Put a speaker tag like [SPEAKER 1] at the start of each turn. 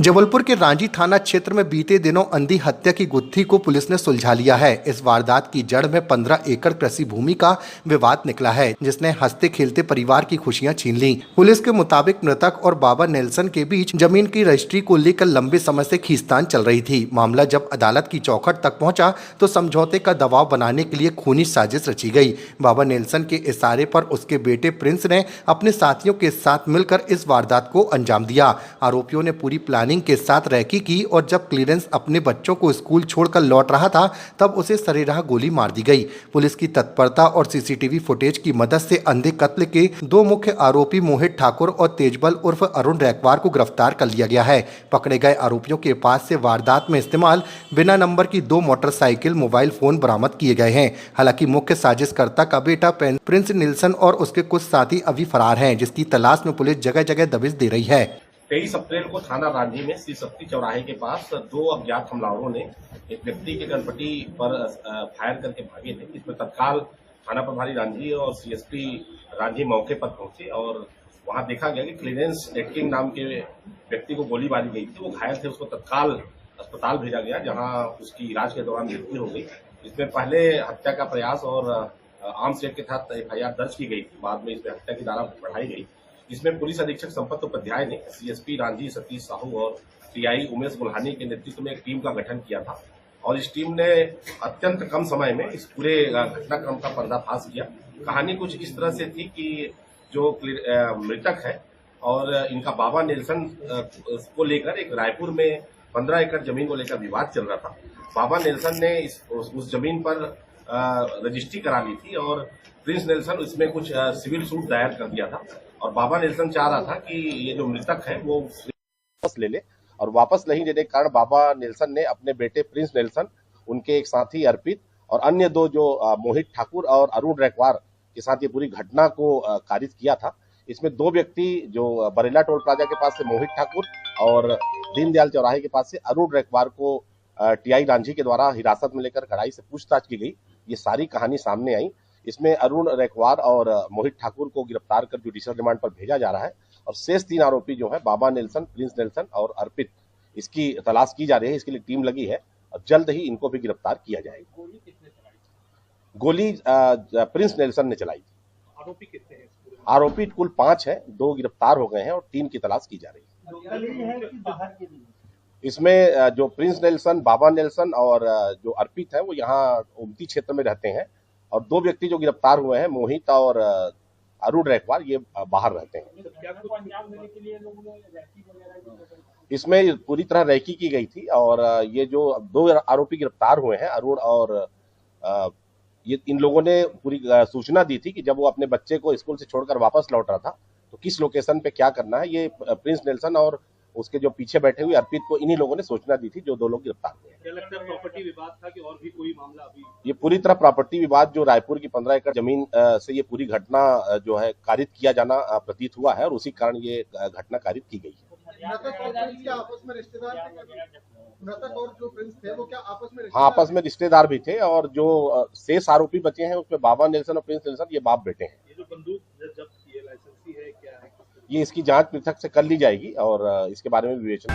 [SPEAKER 1] जबलपुर के रांझी थाना क्षेत्र में बीते दिनों अंधी हत्या की गुत्थी को पुलिस ने सुलझा लिया है। इस वारदात की जड़ में 15 एकड़ कृषि भूमि का विवाद निकला है, जिसने हंसते खेलते परिवार की खुशियां छीन ली। पुलिस के मुताबिक मृतक और बाबा नेल्सन के बीच जमीन की रजिस्ट्री को लेकर लंबे समय से खींचतान चल रही थी। मामला जब अदालत की चौखट तक पहुंचा तो समझौते का दबाव बनाने के लिए खूनी साजिश रची गई। बाबा नेल्सन के इशारे पर उसके बेटे प्रिंस ने अपने साथियों के साथ मिलकर इस वारदात को अंजाम दिया। आरोपियों ने पूरी प्लानिंग के साथ रैकी की और जब क्लीरेंस अपने बच्चों को स्कूल छोड़कर लौट रहा था तब उसे सरेराह गोली मार दी गई। पुलिस की तत्परता और सीसीटीवी फुटेज की मदद से अंधे कत्ल के दो मुख्य आरोपी मोहित ठाकुर और तेजबल उर्फ अरुण रैकवार को गिरफ्तार कर लिया गया है। पकड़े गए आरोपियों के पास से वारदात में इस्तेमाल बिना नंबर की 2 मोटरसाइकिल, मोबाइल फोन बरामद किए गए हैं। हालांकि मुख्य साजिशकर्ता का बेटा प्रिंस नेल्सन और उसके कुछ साथी अभी फरार हैं, जिसकी तलाश में पुलिस जगह जगह दबिश दे रही है।
[SPEAKER 2] 23 अप्रैल को थाना रांझी में श्री शक्ति चौराहे के पास 2 अज्ञात हमलावरों ने एक व्यक्ति के गणपति पर फायर करके भागे थे। इसमें तत्काल थाना प्रभारी रांझी और सीएसपी रांझी मौके पर पहुंचे और वहां देखा गया कि क्लीरेंस एटकिंग नाम के व्यक्ति को गोली मारी गई थी। वो घायल थे, उसको तत्काल अस्पताल भेजा गया, जहां उसकी इलाज के दौरान मृत्यु हो गई। इसमें पहले हत्या का प्रयास और आर्म्स एक्ट के तहत एफआईआर दर्ज की गई थी। बाद में इसमें हत्या की धारा बढ़ाई गई। इसमें पुलिस अधीक्षक संपत उपाध्याय ने सीएसपी रांझी सतीश साहू और टीआई उमेश गुल्हानी के नेतृत्व में एक टीम का गठन किया था और इस टीम ने अत्यंत कम समय में इस पूरे घटनाक्रम का पर्दाफाश किया। कहानी कुछ इस तरह से थी कि जो मृतक है और इनका बाबा नेल्सन को लेकर एक रायपुर में 15 एकड़ जमीन को लेकर विवाद चल रहा था। बाबा नेल्सन ने उस जमीन पर रजिस्ट्री करा ली थी और प्रिंस नेल्सन इसमें कुछ सिविल सूट दायर कर दिया था और बाबा नेल्सन चाह रहा था कि ये जो मृतक है वो वापस ले ले, और वापस नहीं लेने के कारण बाबा नेल्सन ने अपने बेटे प्रिंस नेल्सन, उनके एक साथी अर्पित और अन्य 2 जो मोहित ठाकुर और अरुण रैकवार के साथ ये पूरी घटना को कारित किया था। इसमें 2 व्यक्ति जो बरेला टोल प्लाजा के पास से मोहित ठाकुर और दीनदयाल चौराहे के पास से अरुण रैकवार को टीआई रांझी के द्वारा हिरासत में लेकर कड़ाई से पूछताछ की गई। ये सारी कहानी सामने आई। इसमें अरुण रैकवार और मोहित ठाकुर को गिरफ्तार कर जुडिशियल रिमांड पर भेजा जा रहा है और शेष 3 आरोपी जो है बाबा नेल्सन, प्रिंस नेल्सन और अर्पित, इसकी तलाश की जा रही है। इसके लिए टीम लगी है और जल्द ही इनको भी गिरफ्तार किया जाएगा। गोली प्रिंस नेल्सन ने चलाई थी।
[SPEAKER 3] आरोपी कितने हैं?
[SPEAKER 2] आरोपी कुल 5 है, 2 गिरफ्तार हो गए हैं और 3 की तलाश की जा रही है। इसमें जो प्रिंस नेल्सन, बाबा नेल्सन और जो अर्पित है वो यहाँ उमती क्षेत्र में रहते हैं और 2 व्यक्ति जो गिरफ्तार हुए हैं मोहित और अरुण रैकवार, ये बाहर रहते हैं। इसमें पूरी तरह रैकी की गई थी और ये जो 2 आरोपी गिरफ्तार हुए हैं अरुण और ये इन लोगों ने पूरी सूचना दी थी कि जब वो अपने बच्चे को स्कूल से छोड़कर वापस लौट रहा था तो किस लोकेशन पे क्या करना है। ये प्रिंस नेल्सन और उसके जो पीछे बैठे हुए अर्पित को इन्हीं लोगों ने सूचना दी थी, जो 2 लोग गिरफ्तार हुए।
[SPEAKER 3] क्या लगता है प्रॉपर्टी विवाद था कि और भी कोई मामला अभी?
[SPEAKER 2] ये पूरी तरह प्रॉपर्टी विवाद, जो रायपुर की 15 एकड़ जमीन से ये पूरी घटना जो है कारित किया जाना प्रतीत हुआ है और उसी कारण ये घटना कारित की गई है। हाँ, आपस में रिश्तेदार भी थे और जो शेष आरोपी बचे हैं उसमें बाबा नेल्सन और प्रिंस नेल्सन ये बाप बेटे हैं।
[SPEAKER 3] ये जो बंदूक जब्त की है, लाइसेंसी है क्या है?
[SPEAKER 2] ये इसकी जांच पृथक से कर ली जाएगी और इसके बारे में विवेचना